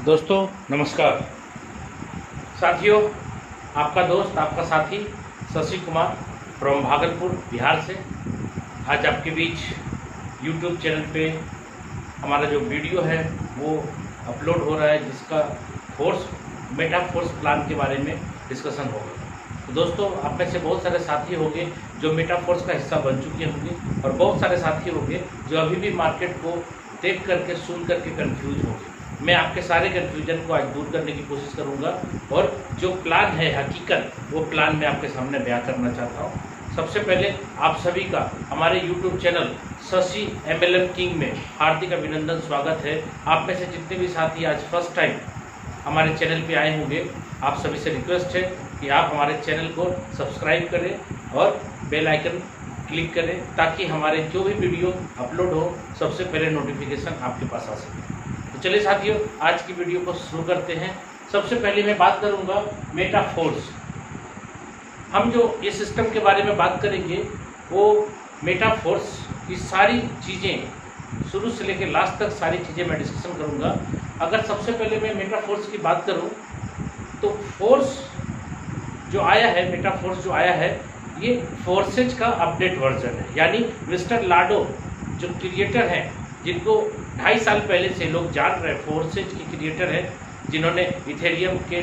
दोस्तों नमस्कार। साथियों, आपका दोस्त आपका साथी शशि कुमार फ्रॉम भागलपुर बिहार से आज आपके बीच यूट्यूब चैनल पे हमारा जो वीडियो है वो अपलोड हो रहा है, जिसका मेटा फोर्स प्लान के बारे में डिस्कशन होगा। तो दोस्तों, आप में से बहुत सारे साथी होंगे जो मेटा फोर्स का हिस्सा बन चुके होंगे और बहुत सारे साथी होंगे जो अभी भी मार्केट को देख करके सुन करके कंफ्यूज होंगे। मैं आपके सारे कन्फ्यूजन को आज दूर करने की कोशिश करूंगा और जो प्लान है हकीकत वो प्लान मैं आपके सामने बयां करना चाहता हूं। सबसे पहले आप सभी का हमारे YouTube channel Shashi MLM king में हार्दिक अभिनंदन, स्वागत है। आप में से जितने भी साथी आज फर्स्ट टाइम हमारे चैनल पे आए होंगे, आप सभी से रिक्वेस्ट है कि आप हमारे चैनल को सब्सक्राइब करें और बेल आइकन क्लिक करें ताकि हमारे जो भी वीडियो अपलोड हो सबसे पहले नोटिफिकेशन आपके पास आ सके। तो चलिए साथियों, आज की वीडियो को शुरू करते हैं। सबसे पहले मैं बात करूंगा मेटा फोर्स। हम जो ये सिस्टम के बारे में बात करेंगे वो मेटा फोर्स की सारी चीज़ें शुरू से लेकर लास्ट तक सारी चीज़ें मैं डिस्कशन करूंगा। अगर सबसे पहले मैं मेटा फोर्स की बात करूं तो फोर्स जो आया है, मेटा फोर्स जो आया है, ये फोर्सेज का अपडेट वर्जन है। यानी मिस्टर लाडो जो क्रिएटर हैं, जिनको 2.5 साल पहले से लोग जान रहे हैं, फोर्सेज के क्रिएटर हैं, जिन्होंने इथेरियम के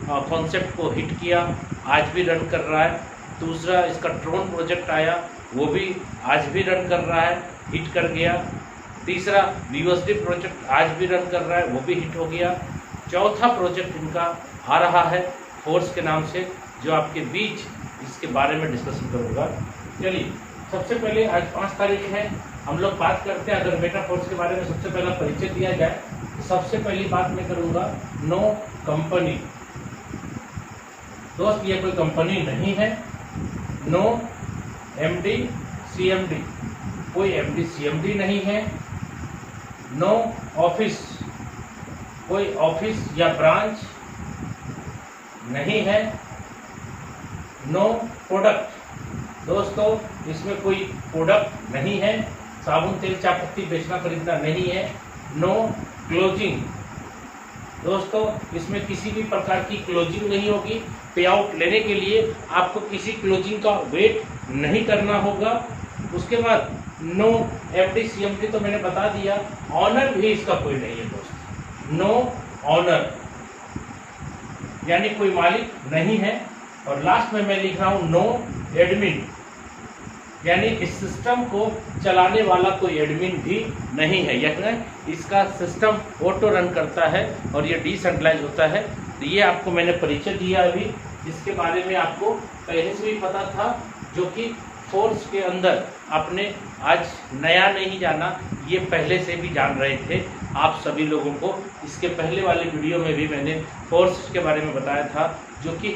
कॉन्सेप्ट को हिट किया, आज भी रन कर रहा है। दूसरा इसका ट्रोन प्रोजेक्ट आया, वो भी आज भी रन कर रहा है, हिट कर गया। तीसरा BUSD प्रोजेक्ट आज भी रन कर रहा है, वो भी हिट हो गया। चौथा प्रोजेक्ट इनका आ रहा है फोर्स के नाम से, जो आपके बीच इसके बारे में डिस्कशन करूँगा। चलिए, सबसे पहले आज 5 तारीख है, हम लोग बात करते हैं। अगर मेटा फोर्स के बारे में सबसे पहला परिचय दिया जाए तो सबसे पहली बात मैं करूँगा नो कंपनी। दोस्त, ये कोई कंपनी नहीं है। नो MD CMD, कोई MD CMD नहीं है। नो ऑफिस, कोई ऑफिस या ब्रांच नहीं है। नो प्रोडक्ट, दोस्तों इसमें कोई प्रोडक्ट नहीं है। साबुन, तेल, चाय पत्ती बेचना खरीदना नहीं है। नो क्लोजिंग, दोस्तों इसमें किसी भी प्रकार की क्लोजिंग नहीं होगी। पे आउट लेने के लिए आपको किसी क्लोजिंग का वेट नहीं करना होगा। उसके बाद नो MD CMD तो मैंने बता दिया। ऑनर भी इसका कोई नहीं है दोस्त। नो ऑनर यानी कोई मालिक नहीं है। और लास्ट में मैं लिख रहा हूं नो एडमिन, यानी इस सिस्टम को चलाने वाला कोई एडमिन भी नहीं है। यानी इसका सिस्टम ऑटो रन करता है और ये डिसेंट्रलाइज होता है। तो ये आपको मैंने परिचय दिया अभी, जिसके बारे में आपको पहले से भी पता था, जो कि फोर्स के अंदर आपने आज नया नहीं जाना, ये पहले से भी जान रहे थे आप सभी लोगों को। इसके पहले वाले वीडियो में भी मैंने फोर्स के बारे में बताया था, जो कि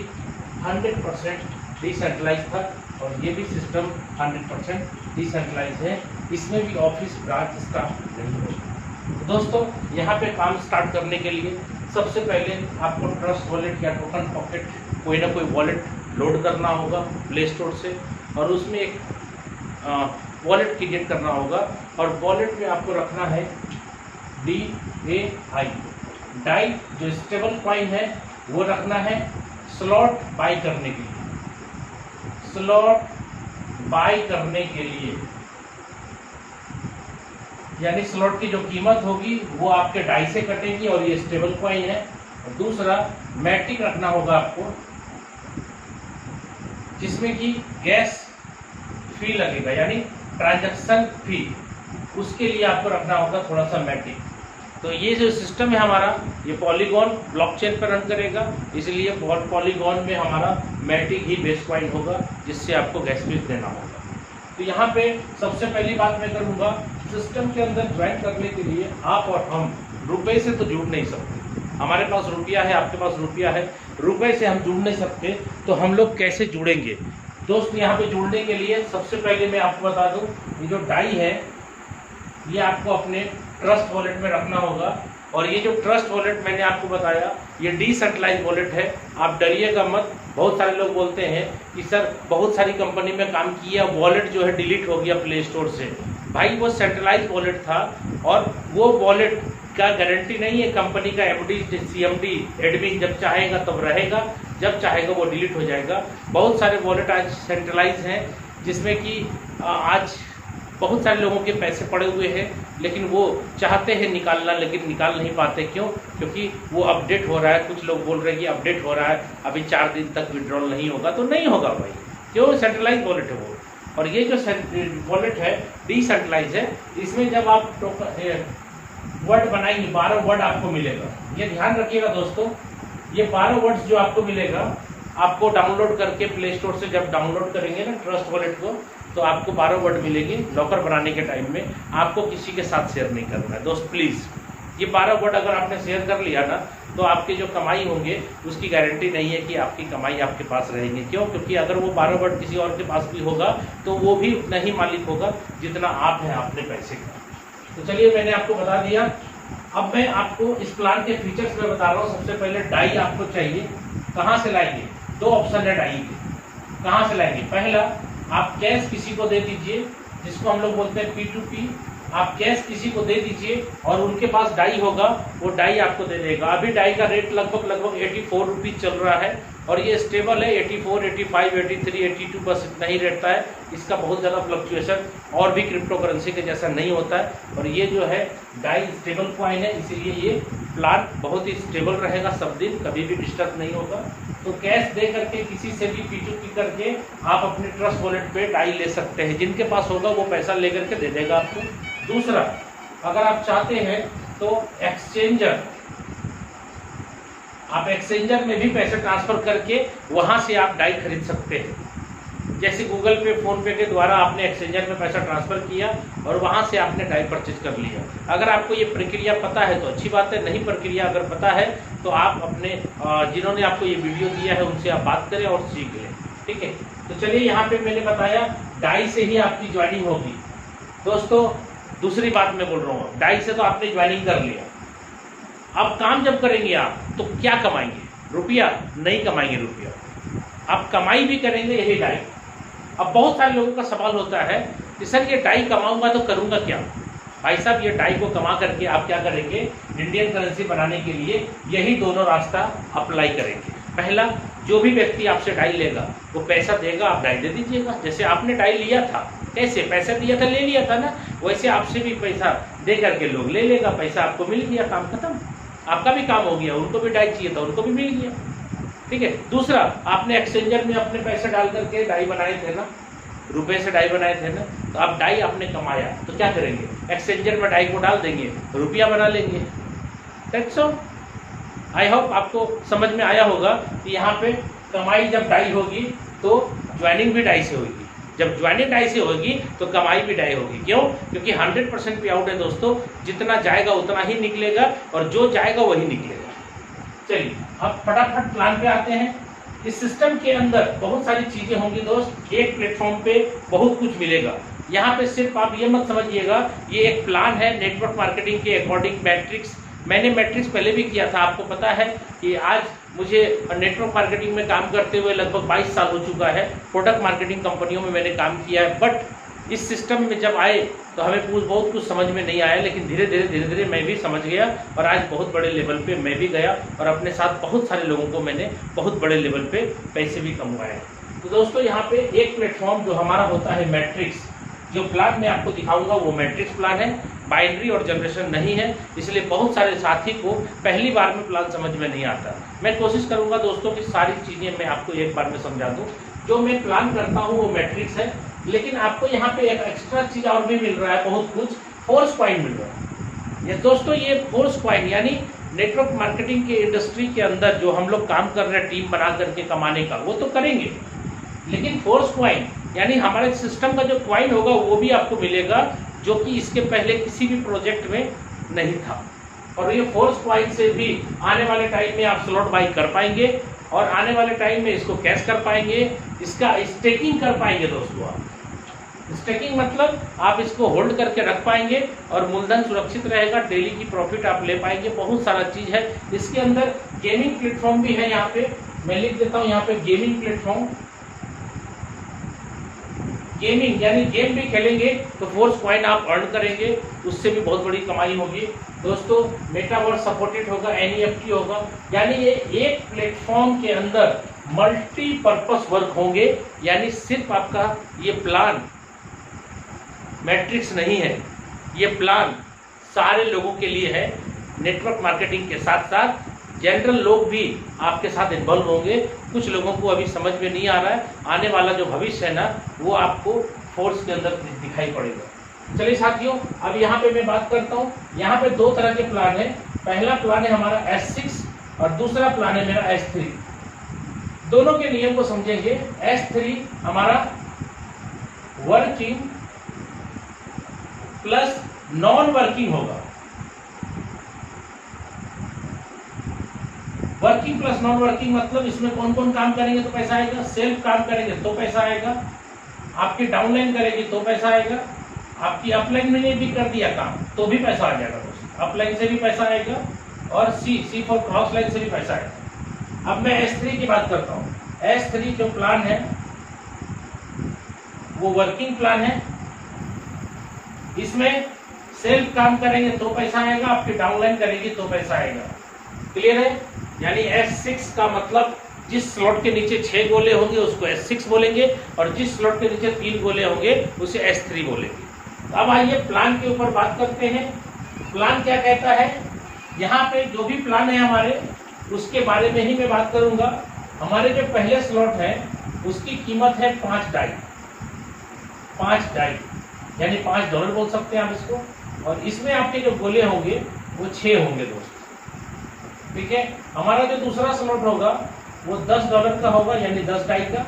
100% डिसेंट्रलाइज था और ये भी सिस्टम 100% डिसेंट्रलाइज है। इसमें भी ऑफिस ब्रांच स्टाफ नहीं होगा। दोस्तों, यहाँ पे काम स्टार्ट करने के लिए सबसे पहले आपको ट्रस्ट वॉलेट या टोकन पॉकेट, कोई ना कोई वॉलेट लोड करना होगा प्ले स्टोर से, और उसमें एक वॉलेट क्रिएट करना होगा। और वॉलेट में आपको रखना है DAI, डाई जो स्टेबल कॉइन है वो रखना है स्लॉट बाय करने के लिए। स्लॉट बाय करने के लिए यानी स्लॉट की जो कीमत होगी वो आपके डाई से कटेगी और ये स्टेबल कॉइन है। और दूसरा मैटिक रखना होगा आपको, जिसमें कि गैस फी लगेगा, यानी ट्रांजैक्शन फी, उसके लिए आपको रखना होगा थोड़ा सा मैटिक। तो ये जो सिस्टम है हमारा, ये पॉलीगॉन ब्लॉकचेन पर रन करेगा, इसलिए पॉलीगॉन में हमारा मैटिक ही बेस कॉइन होगा, जिससे आपको गैस फीस देना होगा। तो यहाँ पे सबसे पहली बात मैं करूँगा, सिस्टम के अंदर ज्वाइन करने के लिए आप और हम रुपए से तो जुड़ नहीं सकते। हमारे पास रुपया है, आपके पास रुपया है, रुपए से हम जुड़ नहीं सकते। तो हम लोग कैसे जुड़ेंगे दोस्त? यहाँ पे जुड़ने के लिए सबसे पहले मैं आपको बता दूं, ये जो डाई है ये आपको अपने ट्रस्ट वॉलेट में रखना होगा। और ये जो ट्रस्ट वॉलेट मैंने आपको बताया, ये डिसेंट्रलाइज वॉलेट है, आप डरिएगा मत। बहुत सारे लोग बोलते हैं कि सर बहुत सारी कंपनी में काम किया, वॉलेट जो है डिलीट हो गया प्ले स्टोर से। भाई वो सेंट्रलाइज वॉलेट था और वो वॉलेट का गारंटी नहीं है। कंपनी का एमडी, सीएमडी, एडमिन जब चाहेगा तब रहेगा, जब चाहेगा वो डिलीट हो जाएगा। बहुत सारे वॉलेट आज सेंट्रलाइज हैं, जिसमें कि आज बहुत सारे लोगों के पैसे पड़े हुए हैं, लेकिन वो चाहते हैं निकालना, लेकिन निकाल नहीं पाते। क्यों? क्योंकि वो अपडेट हो रहा है। कुछ लोग बोल रहे हैं कि अपडेट हो रहा है, अभी 4 दिन तक विड्रॉल नहीं होगा, तो नहीं होगा भाई। क्यों? सेंट्रलाइज वॉलेट है वो। और ये जो वॉलेट है डिसेंट्रलाइज है, इसमें जब आप वर्ड बनाएंगे 12 वर्ड आपको मिलेगा। ये ध्यान रखिएगा दोस्तों, ये 12 वर्ड्स जो आपको मिलेगा, आपको डाउनलोड करके प्ले स्टोर से जब डाउनलोड करेंगे ना ट्रस्ट वॉलेट को, तो आपको 12 वर्ड मिलेगी। लॉकर बनाने के टाइम में आपको किसी के साथ शेयर नहीं करना है दोस्त, प्लीज़। ये 12 वर्ड अगर आपने शेयर कर लिया ना, तो आपके जो कमाई होंगे उसकी गारंटी नहीं है कि आपकी कमाई आपके पास रहेगी। क्यों? क्योंकि अगर वो 12 वर्ड किसी और के पास भी होगा तो वो भी उतना ही मालिक होगा जितना आप हैं अपने पैसे का। तो चलिए, मैंने आपको बता दिया। अब मैं आपको इस प्लान के फीचर्स में बता रहा हूँ। सबसे पहले डाई आपको चाहिए। कहाँ से लाएंगे? 2 ऑप्शन है डाई के। कहाँ से लाएंगे? पहला, आप कैश किसी को दे दीजिए, जिसको हम लोग बोलते हैं P2P। आप कैश किसी को दे दीजिए और उनके पास डाई होगा, वो डाई आपको दे देगा। अभी डाई का रेट लगभग 84 रुपीज़ चल रहा है और ये स्टेबल है। 84, 85, 83, 82 बस इतना ही रहता है। इसका बहुत ज़्यादा फ्लक्चुएशन और भी क्रिप्टो करेंसी के जैसा नहीं होता है। और ये जो है डाई स्टेबल कॉइन है, इसीलिए ये प्लान बहुत ही स्टेबल रहेगा, सब दिन कभी भी डिस्टर्ब नहीं होगा। तो कैश दे करके किसी से भी P2P करके आप अपने ट्रस्ट वॉलेट पे डाई ले सकते हैं। जिनके पास होगा वो पैसा ले करके दे देगा आपको। दूसरा, अगर आप चाहते हैं तो एक्सचेंजर, आप एक्सचेंजर में भी पैसे ट्रांसफर करके वहां से आप डाई खरीद सकते हैं। जैसे गूगल पे, फोन पे के द्वारा आपने एक्सचेंजर में पैसा ट्रांसफर किया और वहां से आपने डाई परचेज कर लिया। अगर आपको ये प्रक्रिया पता है तो अच्छी बात है, नहीं प्रक्रिया अगर पता है तो आप अपने जिन्होंने आपको ये वीडियो दिया है उनसे आप बात करें और सीख लें। ठीक है, तो चलिए, यहाँ पे मैंने बताया डाई से ही आपकी ज्वाइनिंग होगी। दोस्तों, दूसरी बात मैं बोल रहा हूँ, डाई से तो आपने ज्वाइनिंग कर लिया, अब काम जब करेंगे आप तो क्या कमाएंगे? रुपया नहीं कमाएंगे। रुपया आप कमाई भी करेंगे यही डाई। अब बहुत सारे लोगों का सवाल होता है कि सर ये डाई कमाऊंगा तो करूंगा क्या? भाई साहब, ये डाई को कमा करके आप क्या करेंगे? इंडियन करेंसी बनाने के लिए यही दोनों रास्ता अप्लाई करेंगे। पहला, जो भी व्यक्ति आपसे डाई लेगा वो पैसा देगा, आप डाई दे दीजिएगा। जैसे आपने डाई लिया था, कैसे पैसा दिया था, ले लिया था ना, वैसे आपसे भी पैसा दे करके लोग ले लेगा, पैसा आपको मिल गया, काम खत्म, आपका भी काम हो गया। उनको भी डाई चाहिए था, उनको भी मिल गया। ठीक है। दूसरा, आपने एक्सचेंजर में अपने पैसे डाल करके डाई बनाए थे ना, रुपए से डाई बनाए थे ना, तो आप डाई आपने कमाया तो क्या करेंगे? एक्सचेंजर में डाई को डाल देंगे, रुपया बना लेंगे। That's all. आई होप आपको समझ में आया होगा कि यहाँ पे कमाई जब डाई होगी तो ज्वाइनिंग भी डाई से होगी। जब ज्वाइनिंग डाई से होगी तो कमाई भी डाई होगी। क्यों? क्योंकि 100% पे आउट है दोस्तों, जितना जाएगा उतना ही निकलेगा और जो जाएगा वही निकलेगा। चलिए, अब फटाफट प्लान पे आते हैं। इस सिस्टम के अंदर बहुत सारी चीजें होंगी दोस्त। एक प्लेटफॉर्म पे बहुत कुछ मिलेगा। यहाँ पे सिर्फ आप ये मत समझिएगा ये एक प्लान है नेटवर्क मार्केटिंग के अकॉर्डिंग। मैट्रिक्स, मैंने मैट्रिक्स पहले भी किया था, आपको पता है कि आज मुझे नेटवर्क मार्केटिंग में काम करते हुए लगभग 22 साल हो चुका है। प्रोडक्ट मार्केटिंग कंपनियों में मैंने काम किया है। बट इस सिस्टम में जब आए तो हमें बहुत कुछ समझ में नहीं आया, लेकिन धीरे धीरे मैं भी समझ गया और आज बहुत बड़े लेवल पे मैं भी गया और अपने साथ बहुत सारे लोगों को मैंने बहुत बड़े लेवल पे पैसे भी कमवाए। तो दोस्तों, यहाँ पे एक प्लेटफॉर्म जो हमारा होता है मैट्रिक्स, जो प्लान मैं आपको दिखाऊंगा वो मैट्रिक्स प्लान है, बाइनरी और जनरेशन नहीं है। इसलिए बहुत सारे साथी को पहली बार में प्लान समझ में नहीं आता। मैं कोशिश करूंगा दोस्तों कि सारी चीज़ें मैं आपको एक बार में समझा दूं। जो मैं प्लान करता हूं वो मैट्रिक्स है, लेकिन आपको यहाँ पे एक एक्स्ट्रा चीज़ और भी मिल रहा है, बहुत कुछ फोर्स कॉइन मिल रहा है। ये दोस्तों, ये फोर्स कॉइन यानी नेटवर्क मार्केटिंग के इंडस्ट्री के अंदर जो हम लोग काम कर रहे हैं टीम बना करके कमाने का, वो तो करेंगे, लेकिन फोर्स कॉइन यानी हमारे सिस्टम का जो कॉइन होगा वो भी आपको मिलेगा, जो कि इसके पहले किसी भी प्रोजेक्ट में नहीं था। और ये फोर्स कॉइन से भी आने वाले टाइम में आप स्लॉट बाई कर पाएंगे और आने वाले टाइम में इसको कैश कर पाएंगे, इसका स्टेकिंग कर पाएंगे दोस्तों। आप स्टेकिंग मतलब आप इसको होल्ड करके रख पाएंगे और मूलधन सुरक्षित रहेगा, डेली की प्रॉफिट आप ले पाएंगे। बहुत सारा चीज है इसके अंदर। गेमिंग प्लेटफॉर्म भी है, यहाँ पे मैं लिख देता हूँ, यहाँ पे गेमिंग प्लेटफॉर्म। गेमिंग यानी गेम भी खेलेंगे तो फोर्स कॉइन आप अर्न करेंगे, उससे भी बहुत बड़ी कमाई होगी दोस्तों। मेटावर्स सपोर्टेड होगा, एनईएफटी होगा, यानी ये एक प्लेटफॉर्म के अंदर मल्टीपर्पस वर्क होंगे। यानी सिर्फ आपका ये प्लान मैट्रिक्स नहीं है, ये प्लान सारे लोगों के लिए है। नेटवर्क मार्केटिंग के साथ साथ जनरल लोग भी आपके साथ इन्वॉल्व होंगे। कुछ लोगों को अभी समझ में नहीं आ रहा है, आने वाला जो भविष्य है ना वो आपको फोर्स के अंदर दिखाई पड़ेगा। चलिए साथियों, अब यहाँ पे मैं बात करता हूँ। यहाँ पे दो तरह के प्लान है। पहला प्लान है हमारा S6 और दूसरा प्लान है मेरा S3। दोनों के नियम को समझेंगे। S3 हमारा वर्किंग प्लस नॉन वर्किंग होगा। वर्किंग प्लस नॉन वर्किंग मतलब इसमें कौन कौन काम करेंगे तो पैसा आएगा। सेल्फ काम करेंगे तो पैसा आएगा, आपकी डाउनलाइन करेगी तो पैसा आएगा, आपकी अपलाइन में भी कर दिया काम तो भी पैसा आ जाएगा दोस्तों। अपलाइन से भी पैसा आएगा और सी फॉर क्रॉस लाइन से भी पैसा आएगा। अब मैं S3 की बात करता हूँ। S3 जो प्लान है वो वर्किंग प्लान है। इसमें सेल्फ काम करेंगे तो पैसा आएगा, आपकी डाउनलाइन करेगी तो पैसा आएगा। क्लियर है? यानी S6 का मतलब जिस स्लॉट के नीचे 6 गोले होंगे उसको S6 बोलेंगे और जिस स्लॉट के नीचे 3 गोले होंगे उसे S3 बोलेंगे। अब आइए प्लान के ऊपर बात करते हैं। प्लान क्या कहता है? यहाँ पे जो भी प्लान है हमारे उसके बारे में ही मैं बात करूंगा। हमारे जो पहले स्लॉट है उसकी कीमत है 5 डाई यानी $5 बोल सकते हैं आप इसको। और इसमें आपके जो गोले होंगे वो 6 होंगे दोस्तों। ठीक है, हमारा जो दूसरा स्लॉट होगा वो $10 का होगा यानी 10 डाई का।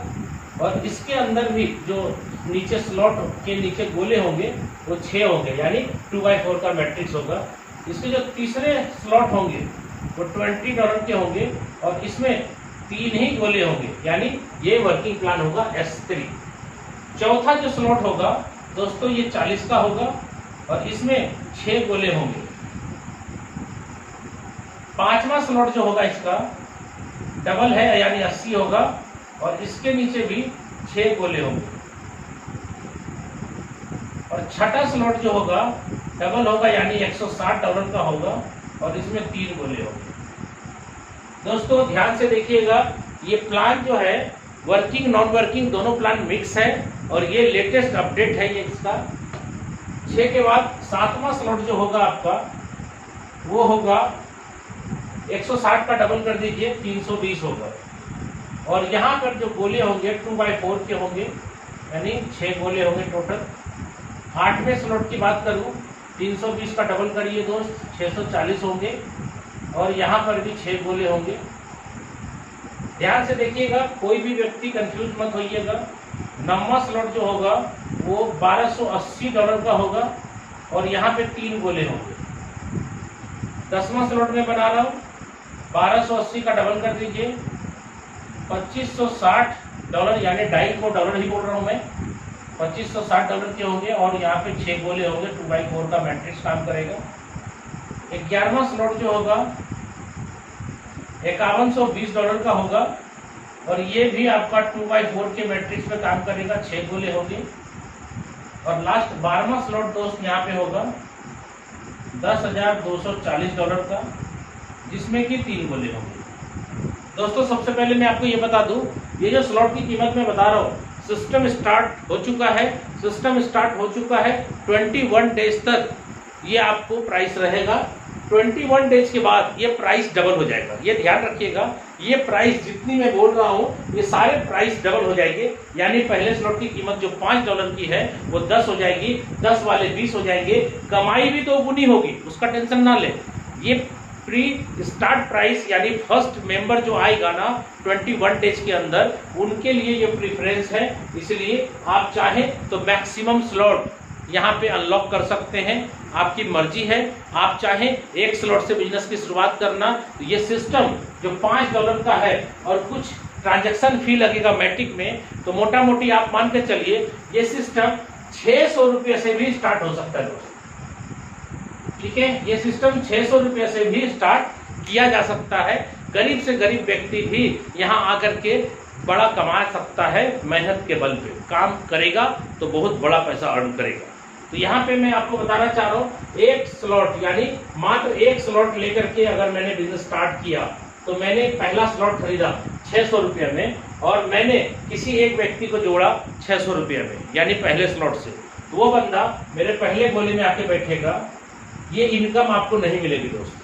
और इसके अंदर भी जो नीचे स्लॉट के नीचे गोले होंगे वो 6 होंगे यानी 2x4 का मैट्रिक्स होगा। इसके जो तीसरे स्लॉट होंगे वो $20 के होंगे और इसमें 3 ही गोले होंगे यानी ये वर्किंग प्लान होगा S3। चौथा जो स्लॉट होगा दोस्तों ये 40 का होगा और इसमें 6 गोले होंगे। पांचवा स्लॉट जो होगा इसका डबल है यानी 80 होगा और इसके नीचे भी 6 गोले होंगे। और छठा स्लॉट जो होगा डबल होगा यानी $160 का होगा और इसमें 3 गोले होंगे। दोस्तों ध्यान से देखिएगा, ये प्लान जो है वर्किंग नॉन वर्किंग दोनों प्लान मिक्स है और ये लेटेस्ट अपडेट है ये इसका। 6 के बाद 7वां स्लॉट जो होगा आपका वो होगा 160 का डबल कर दीजिए 320 होगा। और यहाँ पर जो गोले होंगे 2x4 के होंगे यानी 6 गोले होंगे टोटल। 8वें स्लॉट की बात करूँ 320 का डबल करिए दोस्त 640 होंगे और यहाँ पर भी 6 गोले होंगे। ध्यान से देखिएगा, कोई भी व्यक्ति कंफ्यूज मत होइएगा। 9वां स्लॉट जो होगा वो $1280 का होगा और यहाँ पे 3 गोले होंगे। 10वां स्लॉट में बना रहा हूँ 1280 का डबल कर दीजिए $2560 यानी डाई को डॉलर ही बोल रहा हूँ मैं। $2560 के होंगे और यहाँ पे 6 गोले होंगे 2x4 का मैट्रिक्स काम करेगा। 11वां स्लॉट जो होगा $5120 का होगा और ये भी आपका 2x4 के मैट्रिक्स में काम करेगा, 6 गोले होंगे। और लास्ट 12वां स्लॉट दोस्त यहाँ पे होगा $10,240 का जिसमें कि 3 गोले होंगे। दोस्तों सबसे पहले मैं आपको ये बता दूं, ये जो स्लॉट की कीमत मैं बता रहा हूँ सिस्टम स्टार्ट हो चुका है। 21 डेज तक ये आपको प्राइस रहेगा। 21 डेज के बाद ये प्राइस डबल हो जाएगा। ये ध्यान रखिएगा, ये प्राइस जितनी मैं बोल रहा हूँ ये सारे प्राइस डबल हो जाएंगे। यानी पहले स्लॉट की कीमत जो $5 की है वो 10 हो जाएगी, 10 वाले 20 हो जाएंगे। कमाई भी तो गुनी होगी, उसका टेंशन ना ले। ये प्री स्टार्ट प्राइस यानी फर्स्ट मेंबर जो आएगा ना 21 डेज के अंदर उनके लिए ये प्रेफरेंस है। इसलिए आप चाहें तो मैक्सिमम स्लॉट यहाँ पे अनलॉक कर सकते हैं, आपकी मर्जी है। आप चाहें एक स्लॉट से बिजनेस की शुरुआत करना तो ये सिस्टम जो $5 का है और कुछ ट्रांजैक्शन फी लगेगा मैटिक में, तो मोटा मोटी आप मान के चलिए ये सिस्टम 600 रुपये से भी स्टार्ट हो सकता है दोस्तों। ठीक है, ये सिस्टम 600 रुपये से भी स्टार्ट किया जा सकता है। गरीब से गरीब व्यक्ति भी यहाँ आकर के बड़ा कमा सकता है मेहनत के बल पे। काम करेगा तो बहुत बड़ा पैसा अर्न करेगा। तो यहाँ पे मैं आपको बताना चाह रहा हूँ, एक स्लॉट यानी मात्र एक स्लॉट लेकर के अगर मैंने बिजनेस स्टार्ट किया तो मैंने पहला स्लॉट खरीदा 600 रुपये में और मैंने किसी एक व्यक्ति को जोड़ा 600 रुपये में, यानी पहले स्लॉट से। तो वो बंदा मेरे पहले गोले में आके बैठेगा, ये इनकम आपको नहीं मिलेगी दोस्त,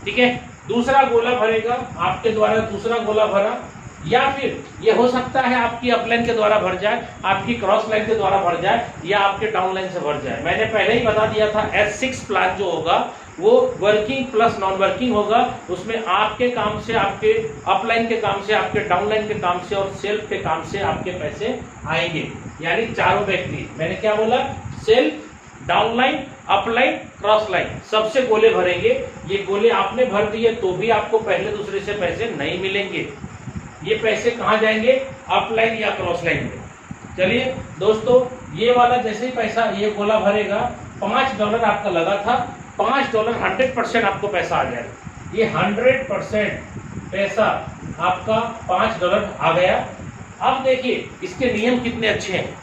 ठीक है। दूसरा गोला भरेगा, आपके द्वारा दूसरा गोला भरा, या फिर ये हो सकता है आपकी अपलाइन के द्वारा भर जाए, आपकी क्रॉस लाइन के द्वारा भर जाए, या आपके डाउन लाइन से भर जाए। मैंने पहले ही बता दिया था S6 प्लान जो होगा वो वर्किंग प्लस नॉन वर्किंग होगा। उसमें आपके काम से, आपके अपलाइन के काम से, आपके डाउनलाइन के काम से और सेल्फ के काम से आपके पैसे आएंगे, यानी चारों व्यक्ति। मैंने क्या बोला? Self, downline, upline, cross line, सबसे गोले भरेंगे। ये गोले आपने भर दिए तो भी आपको पहले दूसरे से पैसे नहीं मिलेंगे। ये पैसे कहाँ जाएंगे? अपलाइन या क्रॉस लाइन में। चलिए दोस्तों, ये वाला जैसे ही पैसा ये गोला भरेगा, $5 आपका लगा था, $5 100% आपको पैसा आ जाएगा। ये 100% पैसा आपका $5 आ गया। अब देखिए इसके नियम कितने अच्छे हैं।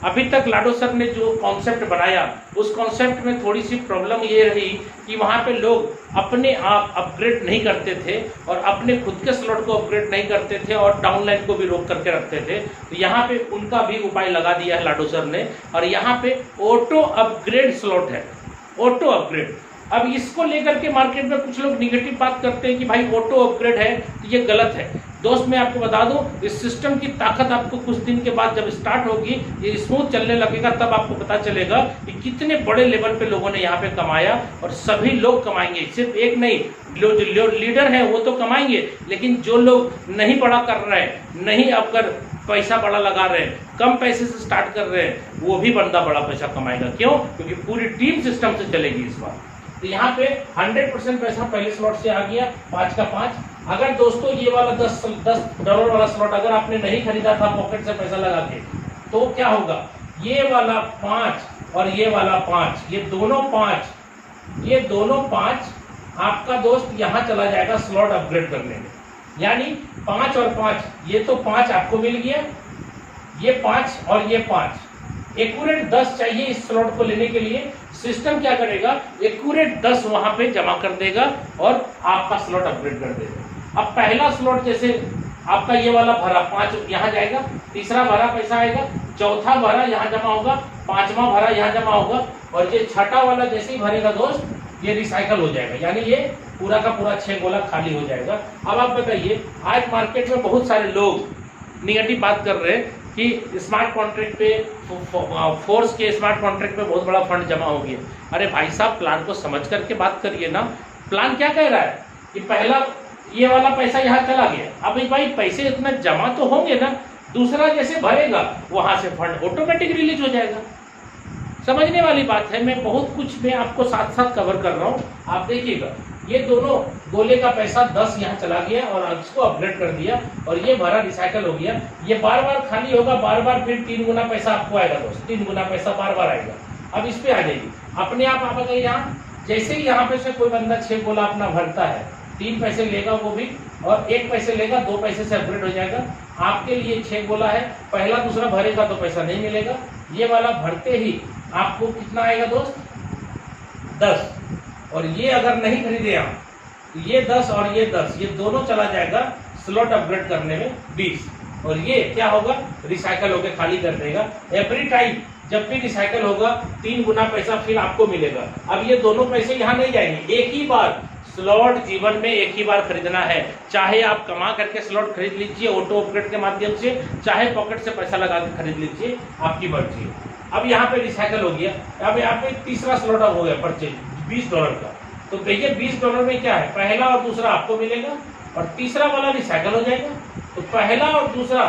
अभी तक लाडो सर ने जो कॉन्सेप्ट बनाया उस कॉन्सेप्ट में थोड़ी सी प्रॉब्लम ये रही कि वहाँ पे लोग अपने आप अपग्रेड नहीं करते थे और अपने खुद के स्लॉट को अपग्रेड नहीं करते थे और डाउनलाइन को भी रोक करके रखते थे। तो यहाँ पे उनका भी उपाय लगा दिया है लाडो सर ने, और यहाँ पे ऑटो अपग्रेड स्लॉट है, ऑटो अपग्रेड। अब इसको लेकर के मार्केट में कुछ लोग निगेटिव बात करते हैं कि भाई ऑटो अपग्रेड है, तो ये गलत है। दोस्त मैं आपको बता दूं, इस सिस्टम की ताकत आपको कुछ दिन के बाद जब स्टार्ट होगी, ये स्मूथ चलने लगेगा, तब आपको पता चलेगा कि कितने बड़े लेवल पे लोगों ने यहाँ पे कमाया। और सभी लोग कमाएंगे, सिर्फ एक नहीं, जो लीडर है वो तो कमाएंगे, लेकिन जो लोग नहीं बड़ा कर रहे हैं, नहीं अगर पैसा बड़ा लगा रहे हैं, कम पैसे से स्टार्ट कर रहे हैं, वो भी बंदा बड़ा पैसा कमाएगा। क्यों? क्योंकि पूरी टीम सिस्टम से चलेगी इस बार। तो यहाँ पे 100% पैसा पहले स्लॉट से आ गया, 5 का 5। अगर दोस्तों ये वाला $10 वाला स्लॉट अगर आपने नहीं खरीदा था पॉकेट से पैसा लगा के, तो क्या होगा? ये वाला 5 और ये वाला 5, ये दोनों 5 आपका दोस्त यहाँ चला जाएगा स्लॉट अपग्रेड करने में। यानी 5 और 5, ये तो 5 आपको मिल गया, ये 5 और ये 5, एक्यूरेट 10 चाहिए इस स्लॉट को लेने के लिए। सिस्टम क्या करेगा? एक्यूरेट 10 वहां पे जमा कर देगा और आपका स्लॉट अपग्रेड कर देगा। अब पहला स्लॉट जैसे आपका ये वाला भरा 5 यहाँ जाएगा, तीसरा भरा पैसा आएगा, चौथा भरा यहाँ जमा होगा, पांचवा भरा यहाँ जमा होगा, और ये छठा वाला जैसे ही भरेगा दोस्त, ये रिसाइकल हो जाएगा, यानी ये पूरा का पूरा 6 गोला खाली हो जाएगा। अब आप बताइए, आज मार्केट में बहुत सारे लोग निगेटिव बात कर रहे हैं कि स्मार्ट कॉन्ट्रैक्ट पे, फोर्स के स्मार्ट कॉन्ट्रैक्ट पे बहुत बड़ा फंड जमा हो गया। अरे भाई साहब, प्लान को समझ करके बात करिए ना। प्लान क्या कह रहा है कि पहला ये वाला पैसा यहाँ चला गया, अब भाई पैसे इतना जमा तो होंगे ना, दूसरा जैसे भरेगा वहां से फंड ऑटोमेटिक रिलीज हो जाएगा। समझने वाली बात है, मैं बहुत कुछ मैं आपको साथ साथ कवर कर रहा हूँ, आप देखिएगा। ये दोनों गोले का पैसा 10 यहाँ चला गया और इसको अपग्रेड कर दिया, और ये भरा रिसाइकल हो गया। ये बार बार खाली होगा, बार बार फिर 3 गुना पैसा आपको आएगा दोस्त, 3 गुना पैसा बार बार आएगा। अब इस पे आ जाइए, अपने आप गए यहाँ। जैसे ही यहाँ पे से कोई बंदा 6 गोला अपना भरता है, 3 पैसे लेगा वो भी, और 1 पैसे लेगा, 2 पैसे से अपग्रेड हो जाएगा। आपके लिए 6 गोला है, पहला दूसरा भरेगा तो पैसा नहीं मिलेगा। ये वाला भरते ही आपको कितना आएगा दोस्त? 10। और ये अगर नहीं खरीदे आप, तो ये 10 और ये 10, ये दोनों चला जाएगा स्लॉट अपग्रेड करने में 20, और ये क्या होगा? रिसाइकल होकर खाली कर देगा। एवरी टाइम जब भी रिसाइकल होगा 3 गुना पैसा फिर आपको मिलेगा। अब ये दोनों पैसे यहाँ नहीं जाएंगे, एक ही बार स्लॉट जीवन में एक ही बार खरीदना है। चाहे आप कमा करके स्लॉट खरीद लीजिए ऑटो अपग्रेड के माध्यम से, चाहे पॉकेट से पैसा लगा के खरीद लीजिए, आपकी मर्जी है। अब यहाँ पे रिसाइकल हो गया, अब यहाँ पे तीसरा स्लॉट अब हो गया परचेज $20 का। तो देखिए $20 में क्या है? पहला और दूसरा आपको मिलेगा, और तीसरा वाला रिसाइकल हो जाएगा। तो पहला और दूसरा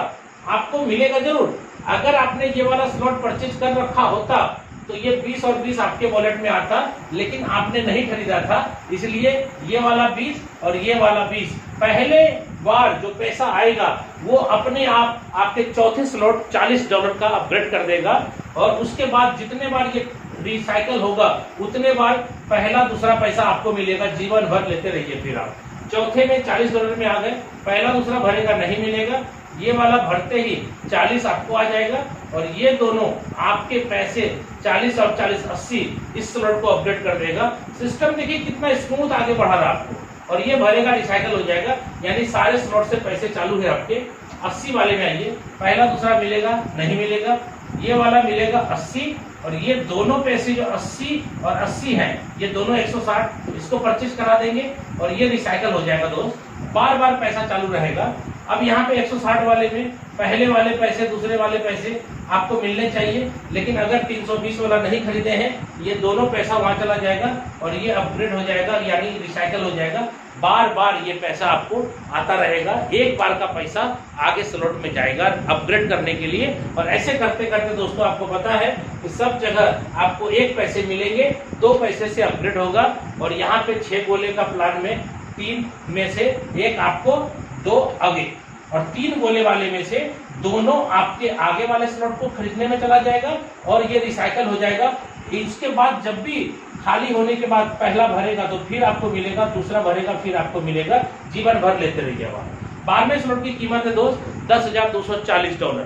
आपको मिलेगा जरूर। अगर आपने ये वाला स्लॉट परचेज कर रखा होता तो ये 20 और 20 आपके वॉलेट में आता, लेकिन आपने नहीं खरीदा था, इसलिए ये वाला 20 और ये वाला 20 पहले बार जो पैसा आएगा वो अपने आप आपके चौथे स्लॉट $40 का अपग्रेड कर देगा। और उसके बाद जितने बार ये रिसाइकल होगा उतने बार पहला दूसरा पैसा आपको मिलेगा, जीवन भर लेते रहिए। फिर आप चौथे में $40 में आ गए, पहला दूसरा भरेगा नहीं मिलेगा, ये वाला भरते ही 40 आपको आ जाएगा और ये दोनों आपके पैसे 40 और 40 80 इस स्लॉट को अपग्रेड कर देगा। सिस्टम देखिए कितना स्मूथ आगे बढ़ा रहा है आपको, और ये भरेगा रिसाइकल हो जाएगा, यानी सारे स्लॉट से पैसे चालू है आपके। 80 वाले में आइए, पहला दूसरा मिलेगा नहीं मिलेगा, ये वाला मिलेगा 80 और ये दोनों पैसे जो 80 और 80 हैं ये दोनों 160, इसको परचेज करा देंगे और ये रिसाइकल हो जाएगा दोस्त, बार बार पैसा चालू रहेगा। अब यहाँ पे 160 वाले में पहले वाले पैसे दूसरे वाले पैसे आपको मिलने चाहिए, लेकिन अगर 320 वाला नहीं खरीदे हैं ये दोनों पैसा वहां चला जाएगा और ये अपग्रेड हो जाएगा, यानी रिसाइकल हो जाएगा। बार बार ये पैसा आपको आता रहेगा, एक बार का पैसा आगे स्लॉट में जाएगा अपग्रेड करने के लिए। और ऐसे करते करते दोस्तों आपको पता है कि सब जगह आपको 1 पैसे मिलेंगे, 2 पैसे से अपग्रेड होगा। और यहाँ पे 6 गोले का प्लान में 3 में से 1 आपको 2 आगे और 3 गोले वाले में से दोनों आपके आगे वाले स्लॉट को खरीदने में चला जाएगा और ये रिसाइकल हो जाएगा। इसके बाद जब भी खाली होने के बाद पहला भरेगा तो फिर आपको मिलेगा, दूसरा भरेगा फिर आपको मिलेगा, जीवन भर लेते रहिएगा। 12वें स्लॉट की कीमत है दोस्त $10,240,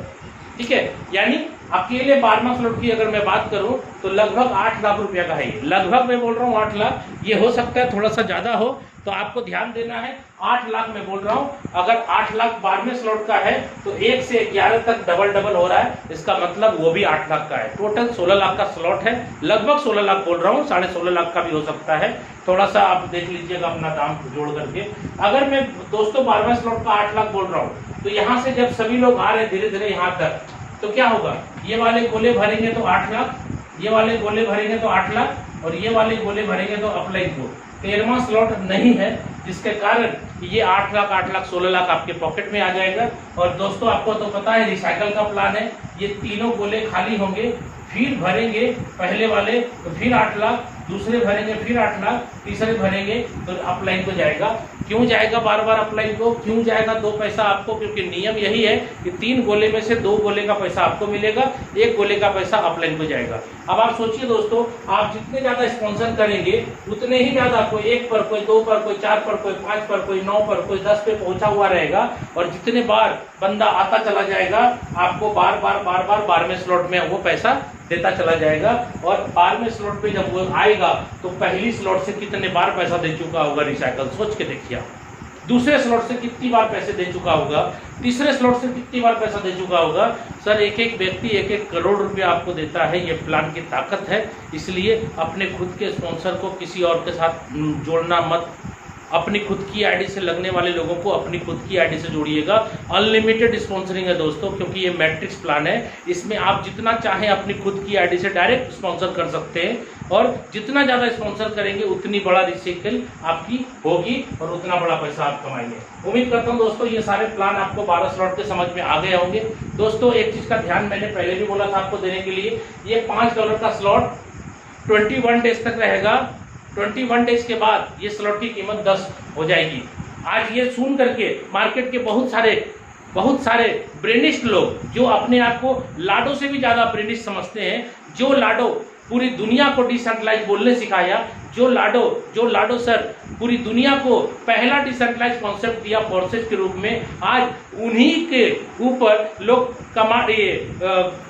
ठीक है। यानी अकेले 12वां स्लॉट की अगर मैं बात करूं तो लगभग 8 लाख रुपया का है। लगभग मैं बोल रहा हूं 8 लाख, ये हो सकता है थोड़ा सा ज्यादा हो, तो आपको ध्यान देना है। 8 लाख मैं बोल रहा हूं, अगर 8 लाख 12वें स्लॉट का है तो 1 से 11 तक डबल हो रहा है, इसका मतलब वो भी 8 लाख का है। टोटल 16 लाख का स्लॉट है, लगभग 16 लाख बोल रहा हूँ, 16.5 लाख का भी हो सकता है, थोड़ा सा आप देख लीजिएगा अपना दाम जोड़ करके। अगर मैं दोस्तों 12वें स्लॉट का 8 लाख बोल रहा हूँ तो यहाँ से जब सभी लोग आ रहे हैं धीरे धीरे यहाँ तक, तो क्या होगा, ये वाले गोले भरेंगे तो 8 लाख, ये वाले गोले भरेंगे तो 8 लाख और ये वाले गोले भरेंगे तो अपलाइन को 13वां स्लॉट नहीं है, जिसके कारण ये 8 लाख 16 लाख आपके पॉकेट में आ जाएगा। और दोस्तों आपको तो पता है रिसाइकल का प्लान है, ये तीनों गोले खाली होंगे, फिर भरेंगे पहले वाले तो फिर 8 लाख, दूसरे भरेंगे फिर 8 लाख, तीसरे भरेंगे तो अपलाइन को जाएगा। क्यों जाएगा बार बार अपलाइन को, क्यों जाएगा 2 पैसा आपको, क्योंकि नियम यही है कि 3 गोले में से 2 गोले का पैसा आपको मिलेगा, 1 गोले का पैसा अपलाइन को जाएगा। अब आप सोचिए दोस्तों, आप जितने ज्यादा स्पॉन्सर करेंगे उतने ही ज्यादा कोई 1 पर, कोई 2 पर, कोई 4 पर, कोई 5 पर, कोई 9 पर, कोई 10 पे पहुंचा हुआ रहेगा। और जितने बार बंदा आता चला जाएगा आपको बार बार 12वें स्लॉट में वो पैसा देता चला जाएगा। और 12वें स्लॉट पे जब वो आएगा तो पहली स्लॉट से कितने बार पैसा दे चुका होगा रिसाइकल, सोच के देखिए। दूसरे स्लॉट से कितनी बार पैसे दे चुका होगा, तीसरे स्लॉट से कितनी बार पैसा दे चुका होगा। सर एक व्यक्ति 1 करोड़ रुपया आपको देता है, ये प्लान की ताकत है। इसलिए अपने खुद के स्पॉन्सर को किसी और के साथ जोड़ना मत, अपनी खुद की आईडी से लगने वाले लोगों को अपनी खुद की आईडी से जोड़िएगा। अनलिमिटेड स्पॉन्सरिंग है दोस्तों, क्योंकि ये मैट्रिक्स प्लान है, इसमें आप जितना चाहें अपनी खुद की आईडी से डायरेक्ट स्पॉन्सर कर सकते हैं और जितना ज़्यादा स्पॉन्सर करेंगे उतनी बड़ा रिसाइकल आपकी होगी और उतना बड़ा पैसा आप कमाएंगे। उम्मीद करता हूं दोस्तों ये सारे प्लान आपको 12 स्लॉट के समझ में आ गए होंगे। दोस्तों एक चीज़ का ध्यान मैंने पहले भी बोला था आपको देने के लिए, ये $5 का स्लॉट 21 डेज तक रहेगा। 21 डेज के बाद ये स्लॉट की कीमत 10 हो जाएगी। आज ये सुन करके मार्केट के बहुत सारे ब्रेनिस्ट लोग जो अपने आप को लाडो से भी ज्यादा ब्रेनिस्ट समझते हैं, जो लाडो पूरी दुनिया को डिसेंट्रलाइज बोलने सिखाया, जो लाडो सर पूरी दुनिया को पहला डिसेंट्रलाइज कॉन्सेप्ट दिया फोर्सेस के रूप में, आज उन्हीं के ऊपर लोग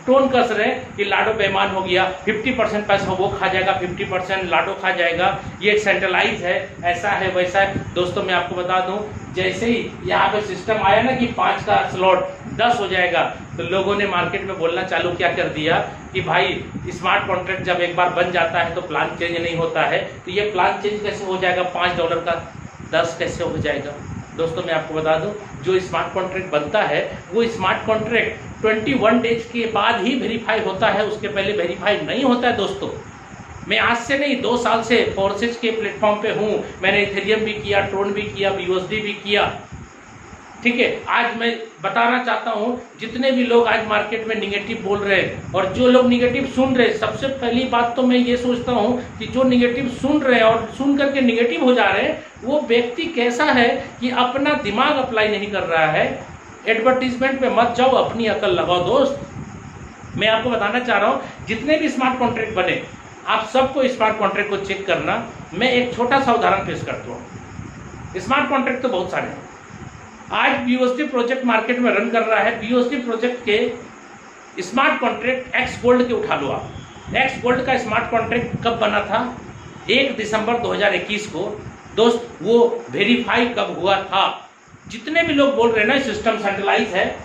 टोन कस रहे हैं कि लाडो बेईमान हो गया, 50% पैसा वो खा जाएगा, 50% लाडो खा जाएगा, ये सेंट्रलाइज है, ऐसा है वैसा है। दोस्तों मैं आपको बता दूं, जैसे ही यहाँ पे सिस्टम आया ना कि 5 का स्लॉट 10 हो जाएगा, तो लोगों ने मार्केट में बोलना चालू क्या कर दिया कि भाई स्मार्ट कॉन्ट्रैक्ट जब एक बार बन जाता है तो प्लान चेंज नहीं होता है, तो ये प्लान चेंज कैसे हो जाएगा, $5 का 10 कैसे हो जाएगा। दोस्तों मैं आपको बता दूं, जो स्मार्ट कॉन्ट्रैक्ट बनता है वो स्मार्ट कॉन्ट्रैक्ट 21 डेज के बाद ही वेरीफाई होता है, उसके पहले वेरीफाई नहीं होता है। दोस्तों मैं आज से नहीं 2 साल से फोर्सेज के प्लेटफॉर्म पे हूँ, मैंने इथेरियम भी किया, ट्रोन भी किया, BUSD भी किया, ठीक है। आज मैं बताना चाहता हूँ जितने भी लोग आज मार्केट में निगेटिव बोल रहे हैं और जो लोग निगेटिव सुन रहे हैं, सबसे पहली बात तो मैं ये सोचता हूँ कि जो निगेटिव सुन रहे हैं और सुन करके निगेटिव हो जा रहे हैं, वो व्यक्ति कैसा है कि अपना दिमाग अप्लाई नहीं कर रहा है। एडवर्टीजमेंट पे मत जाओ, अपनी अकल लगाओ। दोस्त मैं आपको बताना चाह रहा हूँ, जितने भी स्मार्ट कॉन्ट्रैक्ट बने आप सबको स्मार्ट कॉन्ट्रैक्ट को चेक करना। मैं एक छोटा सा उदाहरण पेश करता हूँ। स्मार्ट कॉन्ट्रैक्ट तो बहुत सारे हैं, आज बीओएसटी प्रोजेक्ट मार्केट में रन कर रहा है। बीओएसटी प्रोजेक्ट के स्मार्ट कॉन्ट्रैक्ट एक्स गोल्ड के उठा लो आप। एक्स गोल्ड का स्मार्ट कॉन्ट्रैक्ट कब बना था? 1 दिसंबर 2021 को। दोस्त वो वेरीफाई कब हुआ था? जितने भी लोग बोल रहे हैं ना सिस्टम सेंट्रलाइज है,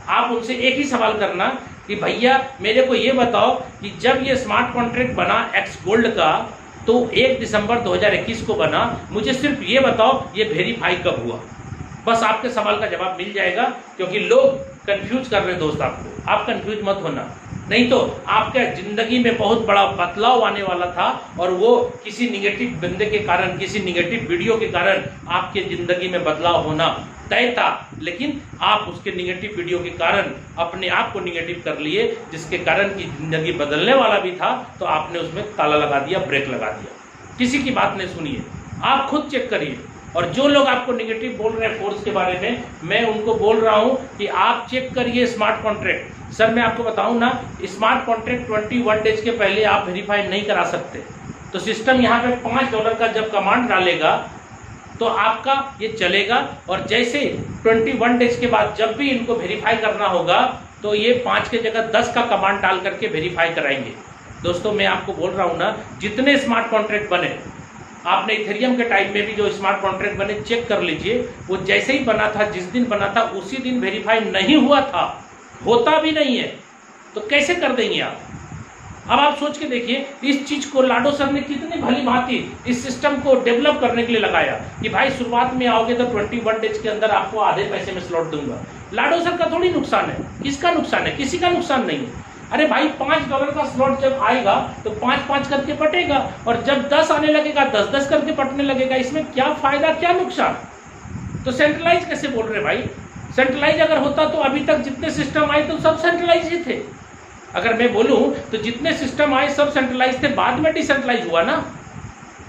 आप उनसे एक ही सवाल करना कि भैया मेरे को ये बताओ कि जब ये स्मार्ट कॉन्ट्रैक्ट बना एक्स गोल्ड का तो 1 दिसंबर 2021 को बना, मुझे सिर्फ ये बताओ ये वेरीफाई कब हुआ? बस आपके सवाल का जवाब मिल जाएगा, क्योंकि लोग कंफ्यूज कर रहे हैं दोस्त आपको। आप कंफ्यूज मत होना, नहीं तो आपके जिंदगी में बहुत बड़ा बदलाव आने वाला था और वो किसी निगेटिव बंदे के कारण, किसी निगेटिव वीडियो के कारण आपके जिंदगी में बदलाव होना तय था। लेकिन आप उसके निगेटिव वीडियो के कारण अपने आप को निगेटिव कर लिए, जिसके कारण की जिंदगी बदलने वाला भी था, तो आपने उसमें ताला लगा दिया, ब्रेक लगा दिया। किसी की बात नहीं सुनिए, आप खुद चेक करिए। और जो लोग आपको निगेटिव बोल रहे हैं फोर्स के बारे में, मैं उनको बोल रहा हूं कि आप चेक करिए स्मार्ट कॉन्ट्रैक्ट। सर मैं आपको बताऊं ना, स्मार्ट कॉन्ट्रैक्ट 21 डेज के पहले आप वेरीफाई नहीं करा सकते। तो सिस्टम यहाँ पे $5 का जब कमांड डालेगा तो आपका ये चलेगा, और जैसे 21 डेज के बाद जब भी इनको वेरीफाई करना होगा तो ये 5 के जगह 10 का कमांड डाल करके वेरीफाई कराएंगे। दोस्तों मैं आपको बोल रहा हूँ ना, जितने स्मार्ट कॉन्ट्रैक्ट बने, आपने इथेरियम के टाइम में भी जो स्मार्ट कॉन्ट्रैक्ट बने चेक कर लीजिए, वो जैसे ही बना था, जिस दिन बना था उसी दिन वेरीफाई नहीं हुआ था, होता भी नहीं है। तो कैसे कर देंगे आप? अब आप सोच के देखिए, इस चीज को लाडो सर ने कितनी भली भांति इस सिस्टम को डेवलप करने के लिए लगाया कि भाई शुरुआत में आओगे तो 21 डेज के अंदर आपको आधे पैसे में स्लॉट दूंगा। लाडो सर का थोड़ी नुकसान है, किसका नुकसान है? किसी का नुकसान नहीं है। अरे भाई $5 का स्लॉट जब आएगा तो 5-5 करके पटेगा, और जब 10 आने लगेगा 10-10 करके पटने लगेगा। इसमें क्या फायदा, क्या नुकसान? तो सेंट्रलाइज कैसे बोल रहे भाई? सेंट्रलाइज अगर होता तो अभी तक जितने सिस्टम आए तो सब सेंट्रलाइज ही थे। अगर मैं बोलूं तो जितने सिस्टम आए सब सेंट्रलाइज थे, बाद में डिसेंट्रलाइज हुआ ना।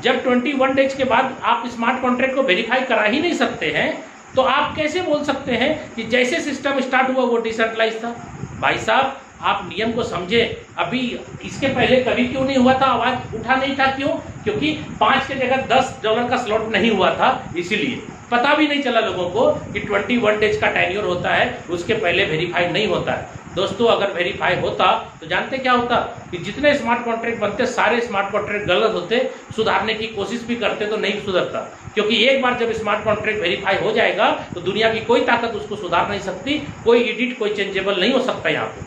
जब 21 डेज के बाद आप स्मार्ट कॉन्ट्रैक्ट को वेरीफाई करा ही नहीं सकते हैं, तो आप कैसे बोल सकते हैं कि जैसे सिस्टम स्टार्ट हुआ वो डिसेंट्रलाइज था? भाई साहब आप नियम को समझे। अभी इसके पहले कभी क्यों नहीं हुआ था, आवाज उठा नहीं था? क्यों? क्योंकि 5 के जगह $10 का स्लॉट नहीं हुआ था, इसीलिए पता भी नहीं चला लोगों को कि 21 डेज का टेन्योर होता है, उसके पहले वेरीफाई नहीं होता है। दोस्तों अगर वेरीफाई होता तो जानते क्या होता कि जितने स्मार्ट कॉन्ट्रैक्ट बनते सारे स्मार्ट कॉन्ट्रैक्ट गलत होते, सुधारने की कोशिश भी करते तो नहीं सुधरता। क्योंकि एक बार जब स्मार्ट कॉन्ट्रैक्ट वेरीफाई हो जाएगा तो दुनिया की कोई ताकत उसको सुधार नहीं सकती, कोई एडिट, कोई चेंजेबल नहीं हो सकता। यहाँ पे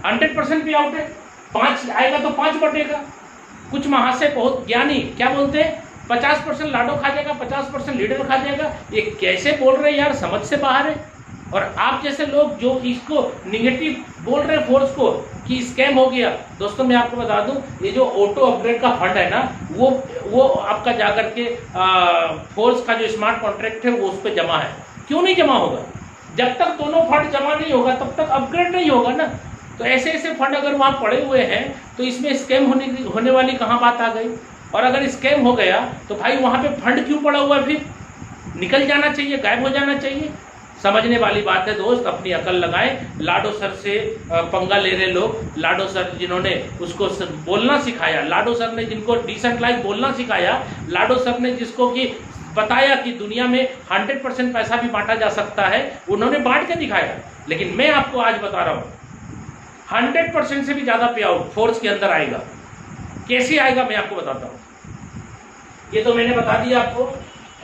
100% पे आउट है। 5 आएगा तो 5 बटेगा। कुछ महाशय बहुत ज्ञानी क्या बोलते हैं, 50% लाडो खा जाएगा, 50% लीडर खा जाएगा। ये कैसे बोल रहे हैं यार, समझ से बाहर है। और आप जैसे लोग जो इसको निगेटिव बोल रहे हैं फोर्स को कि स्कैम हो गया, दोस्तों मैं आपको बता दूं, ये जो ऑटो अपग्रेड का फंड है ना, वो आपका जाकर के फोर्स का जो स्मार्ट कॉन्ट्रैक्ट है वो उस पर जमा है। क्यों नहीं जमा होगा? जब तक दोनों फंड जमा नहीं होगा तब तक अपग्रेड नहीं होगा ना। तो ऐसे ऐसे फंड अगर वहां पड़े हुए हैं तो इसमें स्कैम होने वाली कहाँ बात आ गई? और अगर स्कैम हो गया तो भाई वहां पे फंड क्यों पड़ा हुआ है? फिर निकल जाना चाहिए, गायब हो जाना चाहिए। समझने वाली बात है दोस्त, अपनी अकल लगाएं। लाडो सर से पंगा ले रहे लोग, लाडो सर जिन्होंने उसको बोलना सिखाया, लाडो सर ने जिनको डिसेंट्रलाइज बोलना सिखाया, लाडो सर ने जिसको कि बताया कि दुनिया में 100% पैसा भी बांटा जा सकता है, उन्होंने बांट के दिखाया। लेकिन मैं आपको आज बता रहा हूँ 100% से भी ज्यादा पे आउट फोर्स के अंदर आएगा। कैसे आएगा मैं आपको बताता हूँ। ये तो मैंने बता दिया आपको,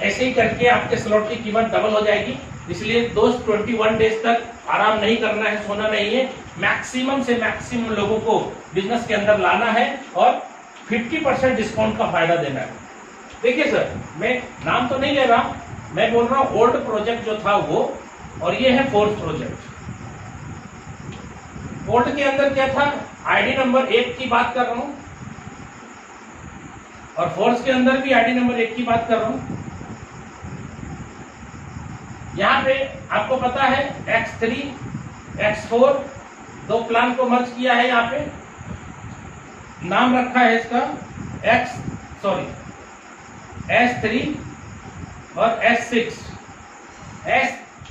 ऐसे ही करके आपके स्लॉट की कीमत डबल हो जाएगी। इसलिए दोस्त 21 डेज तक आराम नहीं करना है, सोना नहीं है। मैक्सिमम से मैक्सिमम लोगों को बिजनेस के अंदर लाना है और 50% डिस्काउंट का फायदा देना है। देखिए सर, मैं नाम तो नहीं ले रहा, मैं बोल रहा हूँ ओल्ड प्रोजेक्ट जो था वो, और ये है फोर्स प्रोजेक्ट। ओल्ड के अंदर क्या था, आईडी नंबर 1 की बात कर रहा हूं, और फोर्स के अंदर भी आईडी नंबर 1 की बात कर रहा हूं। यहां पे आपको पता है X3, X4 दो प्लान को मर्ज किया है। यहाँ पे नाम रखा है इसका S3 और S6।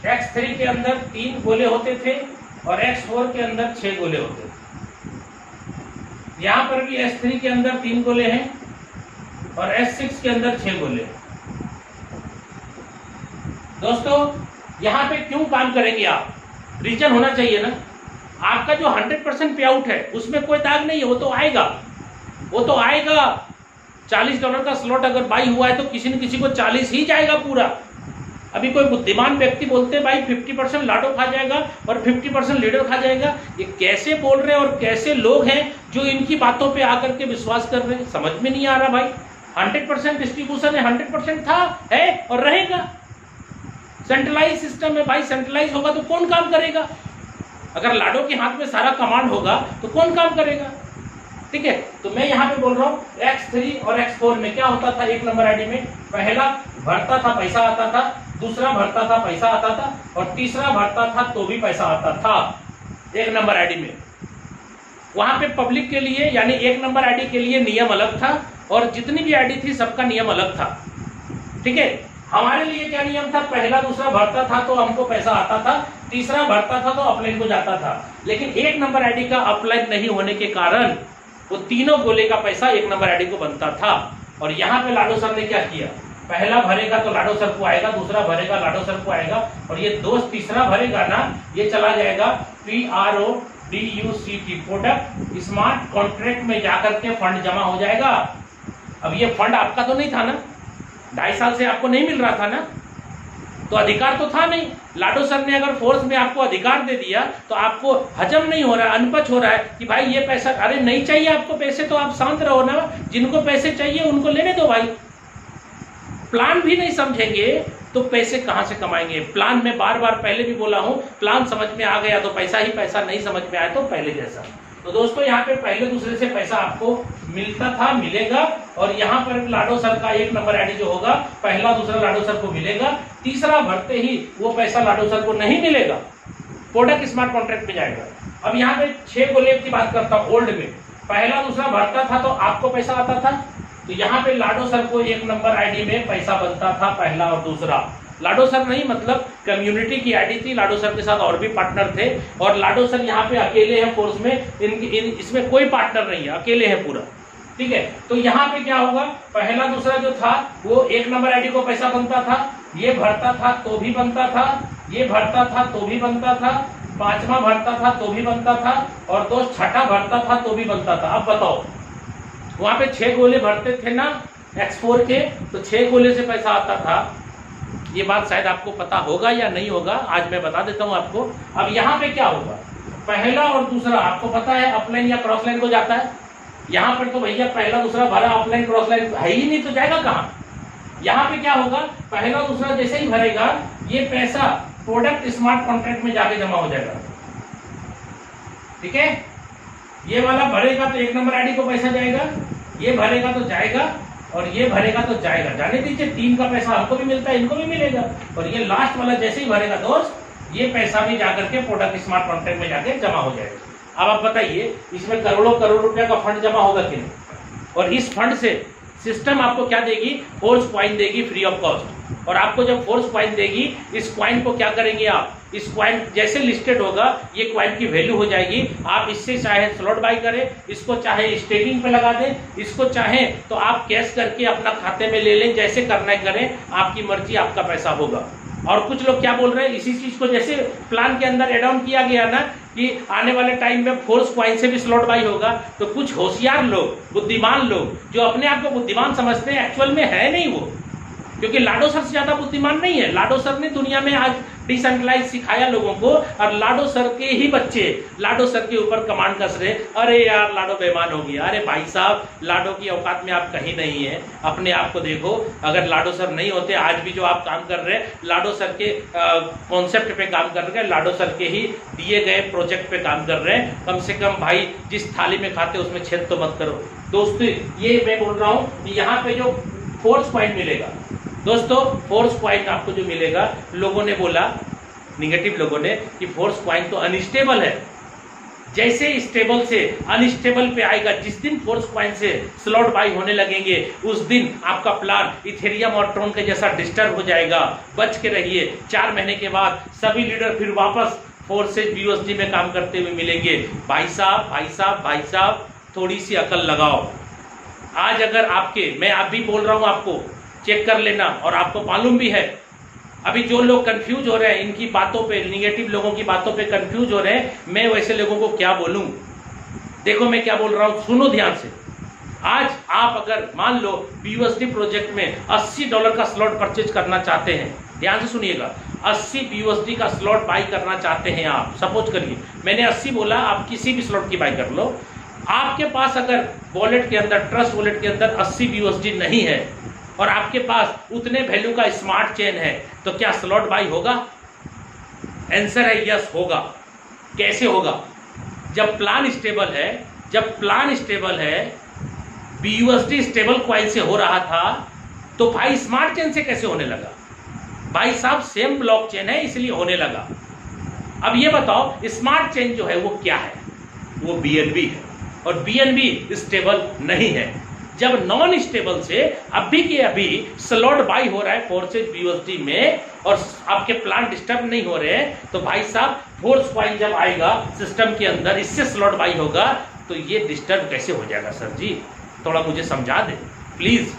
X3 के अंदर 3 गोले होते थे और X4 के अंदर 6 गोले होते थे। यहां पर भी S3 के अंदर 3 गोले हैं और S6 के अंदर 6 गोले हैं। दोस्तों यहाँ पे क्यों काम करेंगे आप? रीजन होना चाहिए ना। आपका जो 100% पे आउट है उसमें कोई दाग नहीं है, वो तो आएगा, वो तो आएगा। $40 का स्लॉट अगर बाई हुआ है तो किसी न किसी को 40 ही जाएगा पूरा। अभी कोई बुद्धिमान व्यक्ति बोलते हैं भाई 50% लाडो खा जाएगा और 50% लीडर खा जाएगा। ये कैसे बोल रहे हैं और कैसे लोग हैं जो इनकी बातों पे आकर के विश्वास कर रहे हैं? समझ में नहीं आ रहा भाई। 100% डिस्ट्रीब्यूशन है, 100% था, है और रहेगा। सेंट्रलाइज सिस्टम है भाई, सेंट्रलाइज होगा तो कौन काम करेगा? अगर लाडो के हाथ में सारा कमांड होगा तो कौन काम करेगा? ठीक है, तो मैं यहाँ पे बोल रहा हूँ X3 और X4 में क्या होता था? एक नंबर आईडी में पहला भरता था पैसा आता था, दूसरा भरता था पैसा आता था, और तीसरा भरता था तो भी पैसा आता था एक नंबर आईडी में। वहां पे पब्लिक के लिए यानी एक नंबर आईडी के लिए नियम अलग था, और जितनी भी आईडी थी सबका नियम अलग था। ठीक है, हमारे लिए क्या नियम था? पहला दूसरा भरता था तो हमको पैसा आता था, तीसरा भरता था तो अपलाइन को जाता था। लेकिन एक नंबर आईडी का अपलाइन नहीं होने के कारण वो तीनों गोले का पैसा एक नंबर आईडी को बनता था। और यहाँ पे लाडो सर ने क्या किया? पहला भरेगा तो लाडो सर को आएगा, दूसरा भरेगा लाडो सर को आएगा, और ये दोस्त तीसरा भरेगा ना, ये चला जाएगा PRODUCT प्रोडक्ट स्मार्ट कॉन्ट्रैक्ट में जाकर के फंड जमा हो जाएगा। अब ये फंड आपका तो नहीं था ना, 2.5 साल से आपको नहीं मिल रहा था ना, तो अधिकार तो था नहीं। लाडो सर ने अगर फोर्स में आपको अधिकार दे दिया तो आपको हजम नहीं हो रहा है, अनपच हो रहा है कि भाई ये पैसा, अरे नहीं चाहिए आपको पैसे तो आप शांत रहो ना। जिनको पैसे चाहिए उनको लेने दो भाई। प्लान भी नहीं समझेंगे तो पैसे कहां से कमाएंगे? प्लान में बार बार पहले भी बोला हूं, प्लान समझ में आ गया तो पैसा ही पैसा, नहीं समझ में आया तो पहले जैसा। तो दोस्तों यहाँ पे पहले दूसरे से पैसा आपको मिलता था, मिलेगा। और यहाँ पर लाडो सर का एक नंबर आईडी जो होगा, पहला दूसरा लाडो सर को मिलेगा, तीसरा भरते ही वो पैसा लाडो सर को नहीं मिलेगा, प्रोडक्ट स्मार्ट कॉन्ट्रैक्ट में जाएगा। अब यहाँ पे 6 गोले की बात करता हूँ। ओल्ड में पहला दूसरा भरता था तो आपको पैसा आता था, तो यहाँ पे लाडो सर को एक नंबर आईडी में पैसा बनता था, पहला और दूसरा। लाडो सर नहीं, मतलब कम्युनिटी की आईडी थी, लाडो सर के साथ और भी पार्टनर थे, और लाडो सर यहाँ पे अकेले हैं फोर्स में, इसमें कोई पार्टनर नहीं है, अकेले है पूरा। ठीक है, तो यहाँ पे क्या होगा? पहला दूसरा जो था वो एक नंबर आईडी को पैसा बनता था, ये भरता था तो भी बनता था, ये भरता था तो भी बनता था, पांचवा भरता था तो भी बनता था, और दोस्त छठा भरता था तो भी बनता था। अब बताओ, वहां पे 6 गोले भरते थे ना X4 के, तो 6 गोले से पैसा आता था। ये बात शायद आपको पता होगा या नहीं होगा, आज मैं बता देता हूं आपको। अब यहाँ पे क्या होगा? पहला और दूसरा आपको पता है अपलाइन या क्रॉस लाइन को जाता है। यहाँ पर तो भैया पहला दूसरा भरा, अपलाइन क्रॉस लाइन है ही नहीं, तो जाएगा कहाँ? यहाँ पे क्या होगा? पहला दूसरा जैसे ही भरेगा, ये पैसा प्रोडक्ट स्मार्ट कॉन्ट्रैक्ट में जाके जमा हो जाएगा। ठीक है, ये वाला भरेगा तो एक नंबर आईडी को पैसा जाएगा, ये भरेगा तो जाएगा, और ये भरेगा तो जाएगा। जाने दीजिए, 3 का पैसा हमको भी मिलता है, इनको भी मिलेगा। और ये लास्ट वाला जैसे ही भरेगा दोस्त, ये पैसा भी जाकर के प्रोडक्ट स्मार्ट कॉन्ट्रैक्ट में जाके जमा हो जाएगा। अब आप बताइए, इसमें करोड़ों करोड़ रुपया का फंड जमा होगा कि नहीं? और इस फंड से सिस्टम आपको क्या देगी? फोर्स कॉइन देगी फ्री ऑफ कॉस्ट। और आपको जब फोर्स कॉइन देगी, इस कॉइन को क्या करेंगे आप? इस कॉइन जैसे लिस्टेड होगा, ये कॉइन की वैल्यू हो जाएगी। आप इससे चाहे स्लॉट बाई करें, इसको चाहे स्टेकिंग पे लगा दें, इसको चाहे तो आप कैश करके अपना खाते में ले लें, जैसे करना है करें, आपकी मर्जी, आपका पैसा होगा। और कुछ लोग क्या बोल रहे हैं, इसी चीज को जैसे प्लान के अंदर एड ऑन किया गया ना कि आने वाले टाइम में फोर्स कॉइन से भी स्लॉट बाई होगा, तो कुछ होशियार लोग, बुद्धिमान लोग, जो अपने आप को बुद्धिमान समझते हैं, एक्चुअल में है नहीं वो। क्योंकि लाडो सर से ज्यादा बुद्धिमान नहीं है। लाडो सर ने दुनिया में आज डिसेंट्रलाइज सिखाया लोगों को, और लाडो सर के ही बच्चे लाडो सर के ऊपर कमांड कस रहे। अरे यार लाडो बेईमान हो गया। अरे भाई साहब, लाडो की औकात में आप कहीं नहीं है, अपने आप को देखो। अगर लाडो सर नहीं होते, आज भी जो आप काम कर रहे हैं, लाडो सर के कॉन्सेप्ट पे काम कर रहे हैं, लाडो सर के ही दिए गए प्रोजेक्ट पे काम कर रहे हैं। कम से कम भाई, जिस थाली में खाते उसमें छेद तो मत करो। दोस्तों, ये मैं बोल रहा हूँ कि यहाँ पे जो फोर्स पॉइंट मिलेगा दोस्तों, फोर्स पॉइंट आपको जो मिलेगा, लोगों ने बोला, निगेटिव लोगों ने, कि फोर्स पॉइंट तो अनस्टेबल है। जैसे स्टेबल से अनस्टेबल पे आएगा, जिस दिन फोर्स पॉइंट से स्लॉट बाई होने लगेंगे, उस दिन आपका प्लान इथेरियम और ट्रोन के जैसा डिस्टर्ब हो जाएगा। बच के रहिए। 4 महीने के बाद सभी लीडर फिर वापस फोर्सेज BUSD में काम करते हुए मिलेंगे। भाई साहब, भाई साहब, भाई साहब, थोड़ी सी अकल लगाओ। आज अगर आपके, मैं आप भी बोल रहा हूं, आपको चेक कर लेना, और आपको मालूम भी है अभी जो लोग कंफ्यूज हो रहे हैं इनकी बातों पे, निगेटिव लोगों की बातों पे कंफ्यूज हो रहे हैं, मैं वैसे लोगों को क्या बोलूं? देखो मैं क्या बोल रहा हूं, सुनो ध्यान से। आज आप अगर मान लो BUSD प्रोजेक्ट में $80 का स्लॉट परचेज करना चाहते हैं, ध्यान से सुनिएगा, 80 BUSD का स्लॉट बाई करना चाहते हैं आप, सपोज करिए मैंने 80 बोला, आप किसी भी स्लॉट की बाई कर लो। आपके पास अगर वॉलेट के अंदर, ट्रस्ट वॉलेट के अंदर 80 BUSD नहीं है और आपके पास उतने वैल्यू का स्मार्ट चेन है, तो क्या स्लॉट बाई होगा? आंसर है यस, होगा। कैसे होगा? जब प्लान स्टेबल है, जब प्लान स्टेबल है, BUSD स्टेबल कॉइन से हो रहा था, तो भाई स्मार्ट चेन से कैसे होने लगा? भाई साहब सेम ब्लॉक चेन है इसलिए होने लगा। अब ये बताओ स्मार्ट चेन जो है वो क्या है? वो BNB है और BNB स्टेबल नहीं है। जब नॉन स्टेबल से अभी के अभी स्लॉट बाई हो रहा है फोर्सेज BUSD में और आपके प्लान डिस्टर्ब नहीं हो रहे हैं, तो भाई साहब फोर्स कॉइन जब आएगा सिस्टम के अंदर, इससे स्लॉट बाई होगा, तो ये डिस्टर्ब कैसे हो जाएगा? सर जी थोड़ा मुझे समझा दे प्लीज।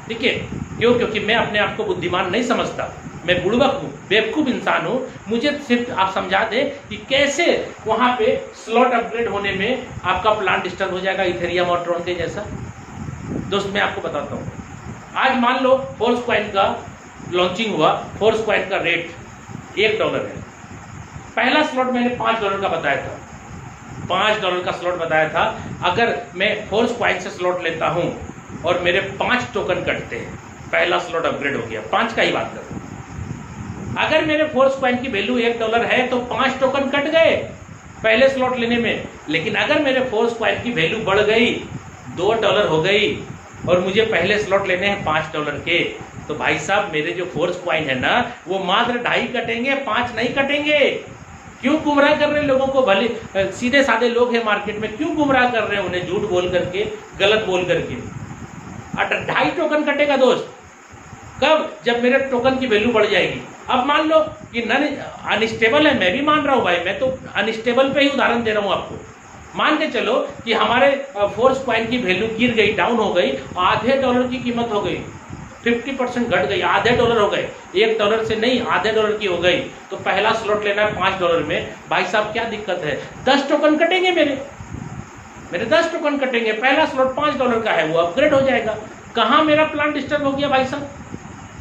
ठीक है, क्यों? क्योंकि मैं अपने आप को बुद्धिमान नहीं समझता, मैं बुड़बक हूँ, बेवकूफ इंसान हूँ। मुझे सिर्फ आप समझा दें कि कैसे वहां पे स्लॉट अपग्रेड होने में आपका प्लान डिस्टर्ब हो जाएगा इथेरियम और ट्रॉन के जैसा। दोस्त मैं आपको बताता हूँ, आज मान लो फोर्स कॉइन का लॉन्चिंग हुआ, फोर्स कॉइन का रेट $1 है। पहला स्लॉट मैंने $5 का बताया था, $5 का स्लॉट बताया था। अगर मैं फोर्स कॉइन से स्लॉट लेता हूं और मेरे 5 टोकन कटते हैं, पहला स्लॉट अपग्रेड हो गया, 5 का ही बात कर। अगर मेरे फोर्स कॉइन की वैल्यू $1 है तो 5 टोकन कट गए पहले स्लॉट लेने में। लेकिन अगर मेरे फोर्स कॉइन की वैल्यू बढ़ गई, $2 हो गई और मुझे पहले स्लॉट लेने हैं $5 के, तो भाई साहब मेरे जो फोर्स कॉइन है ना, वो मात्र 2.5 कटेंगे, 5 नहीं कटेंगे। क्यों गुमराह कर रहे हैं लोगों को? भले सीधे साधे लोग हैं मार्केट में, क्यों गुमराह कर रहे हैं उन्हें झूठ बोल करके, गलत बोल करके? 2.5 टोकन कटेगा दोस्त। कब? जब मेरे टोकन की वैल्यू बढ़ जाएगी। अब मान लो कि अनस्टेबल है, मैं भी मान रहा हूं भाई, मैं तो अनस्टेबल पे ही उदाहरण दे रहा हूं आपको। मान के चलो कि हमारे फोर्स कॉइन की वैल्यू गिर गई, डाउन हो गई, $0.5 की कीमत हो गई, 50% घट गई, $0.5 हो गए, $1 से नहीं $0.5 की हो गई, तो पहला स्लॉट लेना है $5 में। भाई साहब क्या दिक्कत है? 10 टोकन कटेंगे मेरे 10 टोकन कटेंगे, पहला स्लॉट $5 का है, वो अपग्रेड हो जाएगा। कहाँ मेरा प्लान डिस्टर्ब हो गया भाई साहब?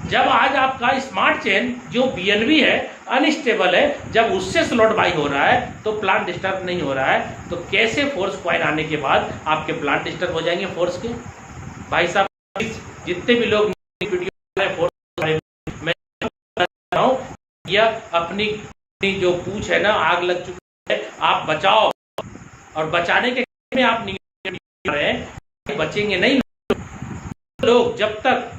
जब आज आपका स्मार्ट चेन जो BNB है, अनस्टेबल है, जब उससे स्लॉट बाई हो रहा है तो प्लान डिस्टर्ब नहीं हो रहा है, तो कैसे फोर्स कॉइन आने के बाद आपके प्लान डिस्टर्ब हो जाएंगे फोर्स के? भाई साहब जितने भी लोग या अपनी जो पूछ है ना, आग लग चुकी है, आप बचाओ। और बचाने के में आप निगेटिव रहे हैं, बचेंगे नहीं लोग। जब तक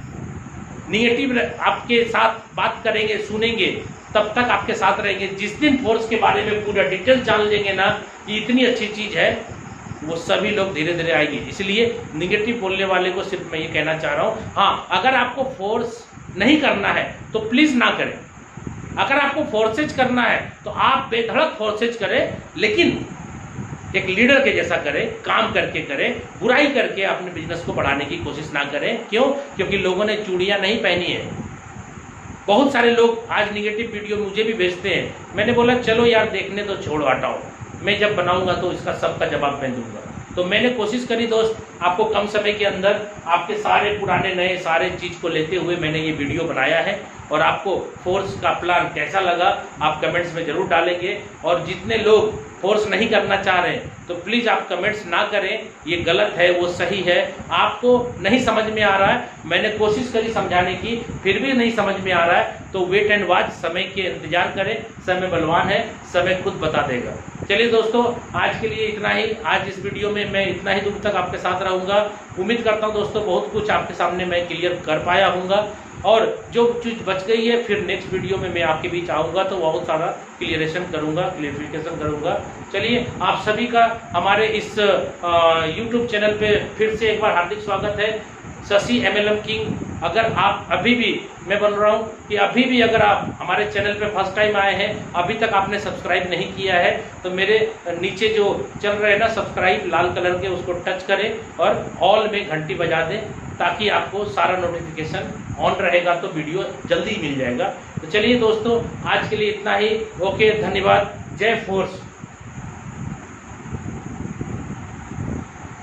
निगेटिव आपके साथ बात करेंगे, सुनेंगे, तब तक आपके साथ रहेंगे। जिस दिन फोर्स के बारे में पूरा डिटेल जान लेंगे ना, ये इतनी अच्छी चीज है, वो सभी लोग धीरे धीरे आएंगे। इसलिए निगेटिव बोलने वाले को सिर्फ मैं ये कहना चाह रहा हूँ, हाँ अगर आपको फोर्स नहीं करना है तो प्लीज ना करें। अगर आपको फोर्सेज करना है तो आप बेधड़क फोर्सेज करें, लेकिन एक लीडर के जैसा करें, काम करके करें, बुराई करके अपने बिजनेस को बढ़ाने की कोशिश ना करें। क्यों? क्योंकि लोगों ने चूड़ियां नहीं पहनी है। बहुत सारे लोग आज निगेटिव वीडियो मुझे भी भेजते हैं, मैंने बोला चलो यार देखने तो छोड़ हटाओ, मैं जब बनाऊंगा तो इसका सबका जवाब मैं दूंगा। तो मैंने कोशिश करी दोस्त, आपको कम समय के अंदर आपके सारे पुराने नए सारे चीज को लेते हुए मैंने ये वीडियो बनाया है। और आपको फोर्स का प्लान कैसा लगा आप कमेंट्स में जरूर डालेंगे। और जितने लोग फोर्स नहीं करना चाह रहे हैं तो प्लीज आप कमेंट्स ना करें, ये गलत है वो सही है। आपको नहीं समझ में आ रहा है, मैंने कोशिश करी समझाने की, फिर भी नहीं समझ में आ रहा है, तो वेट एंड वॉच, समय के इंतजार करें, समय बलवान है, समय खुद बता देगा। चलिए दोस्तों, आज के लिए इतना ही। आज इस वीडियो में मैं इतना ही दूर तक आपके साथ रहूंगा। उम्मीद करता हूं दोस्तों बहुत कुछ आपके सामने मैं क्लियर कर पाया हूँगा, और जो चीज बच गई है फिर नेक्स्ट वीडियो में मैं आपके बीच आऊँगा तो बहुत सारा क्लियरेशन करूँगा, क्लियरिफिकेशन करूँगा। चलिए आप सभी का हमारे इस यूट्यूब चैनल पे फिर से एक बार हार्दिक स्वागत है, शशि MLM किंग। अगर आप अभी भी, मैं बोल रहा हूँ कि अभी भी अगर आप हमारे चैनल पे फर्स्ट टाइम आए हैं, अभी तक आपने सब्सक्राइब नहीं किया है, तो मेरे नीचे जो चल रहे हैं ना सब्सक्राइब लाल कलर के, उसको टच करें और ऑल में घंटी बजा दें, ताकि आपको सारा नोटिफिकेशन ऑन रहेगा तो वीडियो जल्दी मिल जाएगा। तो चलिए दोस्तों, आज के लिए इतना ही। ओके, धन्यवाद। जय फोर्स।